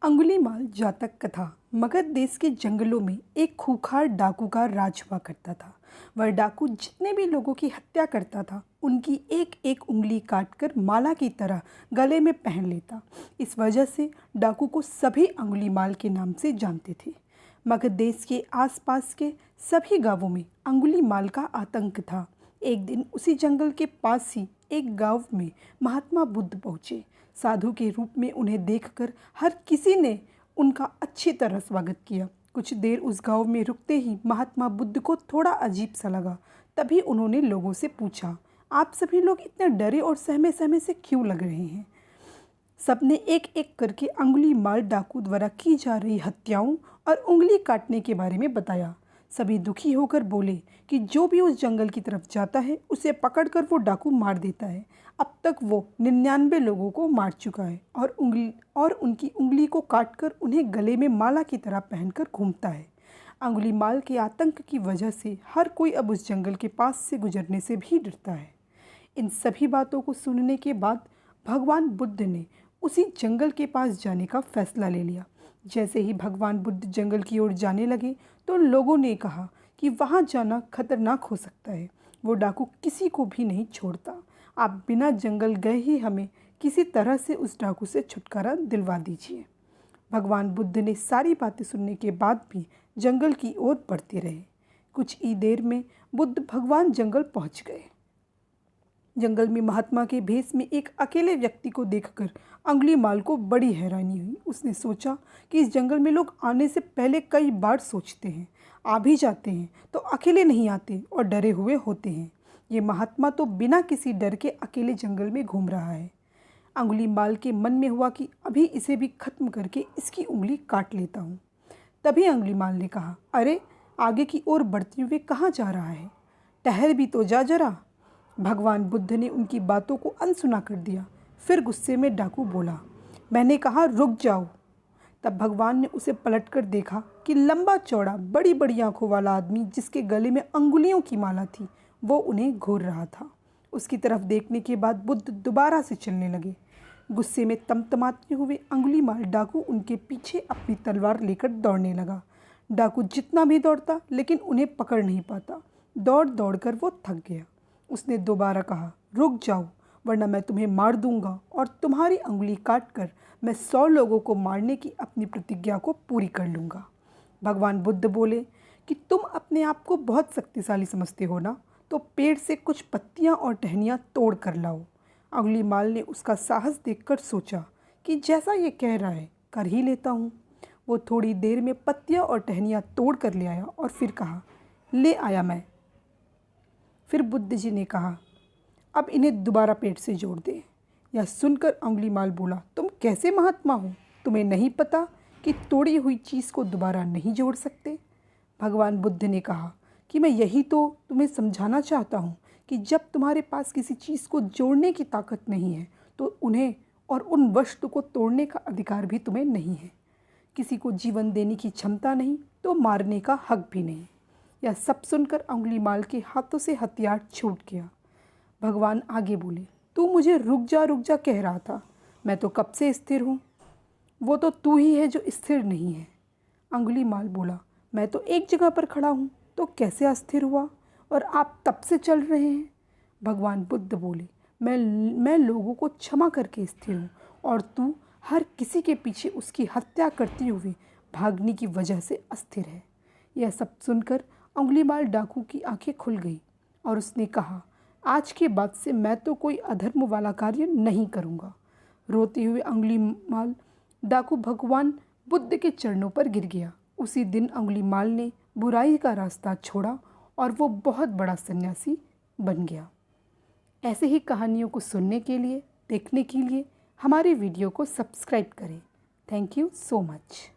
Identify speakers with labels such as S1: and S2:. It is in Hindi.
S1: अंगुलीमाल जातक कथा। मगध देश के जंगलों में एक खूंखार डाकू का राज हुआ करता था। वह डाकू जितने भी लोगों की हत्या करता था उनकी एक एक उंगली काटकर माला की तरह गले में पहन लेता। इस वजह से डाकू को सभी अंगुलीमाल के नाम से जानते थे। मगध देश के आसपास के सभी गांवों में अंगुलीमाल का आतंक था। एक दिन उसी जंगल के पास ही एक गांव में महात्मा बुद्ध पहुँचे। साधु के रूप में उन्हें देखकर हर किसी ने उनका अच्छी तरह स्वागत किया। कुछ देर उस गांव में रुकते ही महात्मा बुद्ध को थोड़ा अजीब सा लगा। तभी उन्होंने लोगों से पूछा, आप सभी लोग इतने डरे और सहमे सहमे से क्यों लग रहे हैं? सबने एक एक करके अंगुलीमाल डाकू द्वारा की जा रही हत्याओं और उंगली काटने के बारे में बताया। सभी दुखी होकर बोले कि जो भी उस जंगल की तरफ जाता है उसे पकड़कर वो डाकू मार देता है। अब तक वो 99 लोगों को मार चुका है और उनकी उंगली को काटकर उन्हें गले में माला की तरह पहनकर घूमता है। अंगुलीमाल के आतंक की वजह से हर कोई अब उस जंगल के पास से गुजरने से भी डरता है। इन सभी बातों को सुनने के बाद भगवान बुद्ध ने उसी जंगल के पास जाने का फैसला ले लिया। जैसे ही भगवान बुद्ध जंगल की ओर जाने लगे तो लोगों ने कहा कि वहाँ जाना खतरनाक हो सकता है। वो डाकू किसी को भी नहीं छोड़ता। आप बिना जंगल गए ही हमें किसी तरह से उस डाकू से छुटकारा दिलवा दीजिए। भगवान बुद्ध ने सारी बातें सुनने के बाद भी जंगल की ओर बढ़ते रहे। कुछ ही देर में बुद्ध भगवान जंगल पहुँच गए। जंगल में महात्मा के भेष में एक अकेले व्यक्ति को देखकर अंगुलीमाल को बड़ी हैरानी हुई। उसने सोचा कि इस जंगल में लोग आने से पहले कई बार सोचते हैं, आ भी जाते हैं तो अकेले नहीं आते और डरे हुए होते हैं। ये महात्मा तो बिना किसी डर के अकेले जंगल में घूम रहा है। अंगुलीमाल के मन में हुआ कि अभी इसे भी खत्म करके इसकी उंगली काट लेता हूँ। तभी अंगुलीमाल ने कहा, अरे आगे की ओर बढ़ते हुए कहाँ जा रहा है? ठहर भी तो जा जरा। भगवान बुद्ध ने उनकी बातों को अनसुना कर दिया। फिर गुस्से में डाकू बोला, मैंने कहा रुक जाओ। तब भगवान ने उसे पलटकर देखा कि लंबा चौड़ा बड़ी बड़ी आंखों वाला आदमी जिसके गले में अंगुलियों की माला थी वो उन्हें घूर रहा था। उसकी तरफ देखने के बाद बुद्ध दोबारा से चलने लगे। गुस्से में तमतमाते हुए अंगुलीमाल डाकू उनके पीछे अपनी तलवार लेकर दौड़ने लगा। डाकू जितना भी दौड़ता लेकिन उन्हें पकड़ नहीं पाता। दौड़ दौड़ कर वो थक गया। उसने दोबारा कहा, रुक जाओ वरना मैं तुम्हें मार दूंगा और तुम्हारी उंगली काटकर मैं 100 लोगों को मारने की अपनी प्रतिज्ञा को पूरी कर लूँगा। भगवान बुद्ध बोले कि तुम अपने आप को बहुत शक्तिशाली समझते हो ना, तो पेड़ से कुछ पत्तियाँ और टहनियाँ तोड़ कर लाओ। अंगुलीमाल ने उसका साहस देखकर सोचा कि जैसा ये कह रहा है कर ही लेता हूँ। वो थोड़ी देर में पत्तियाँ और टहनियाँ तोड़ कर ले आया और फिर कहा, ले आया मैं। फिर बुद्ध जी ने कहा, अब इन्हें दोबारा पेट से जोड़ दे। यह सुनकर अंगुलीमाल बोला, तुम कैसे महात्मा हो? तुम्हें नहीं पता कि तोड़ी हुई चीज़ को दोबारा नहीं जोड़ सकते? भगवान बुद्ध ने कहा कि मैं यही तो तुम्हें समझाना चाहता हूँ कि जब तुम्हारे पास किसी चीज़ को जोड़ने की ताकत नहीं है तो उन्हें और उन वस्तु को तोड़ने का अधिकार भी तुम्हें नहीं है। किसी को जीवन देने की क्षमता नहीं तो मारने का हक भी नहीं। यह सब सुनकर अंगुलीमाल के हाथों से हथियार छूट गया। भगवान आगे बोले, तू मुझे रुक जा कह रहा था, मैं तो कब से स्थिर हूँ। वो तो तू ही है जो स्थिर नहीं है। अंगुलीमाल बोला, मैं तो एक जगह पर खड़ा हूँ तो कैसे अस्थिर हुआ और आप तब से चल रहे हैं। भगवान बुद्ध बोले, मैं लोगों को क्षमा करके स्थिर हूँ और तू हर किसी के पीछे उसकी हत्या करते हुए भागने की वजह से अस्थिर है। यह सब सुनकर अंगुलीमाल डाकू की आंखें खुल गई और उसने कहा, आज के बाद से मैं तो कोई अधर्म वाला कार्य नहीं करूँगा। रोते हुए अंगुलीमाल डाकू भगवान बुद्ध के चरणों पर गिर गया। उसी दिन अंगुलीमाल ने बुराई का रास्ता छोड़ा और वो बहुत बड़ा सन्यासी बन गया। ऐसे ही कहानियों को सुनने के लिए, देखने के लिए हमारे वीडियो को सब्सक्राइब करें। Thank you so much.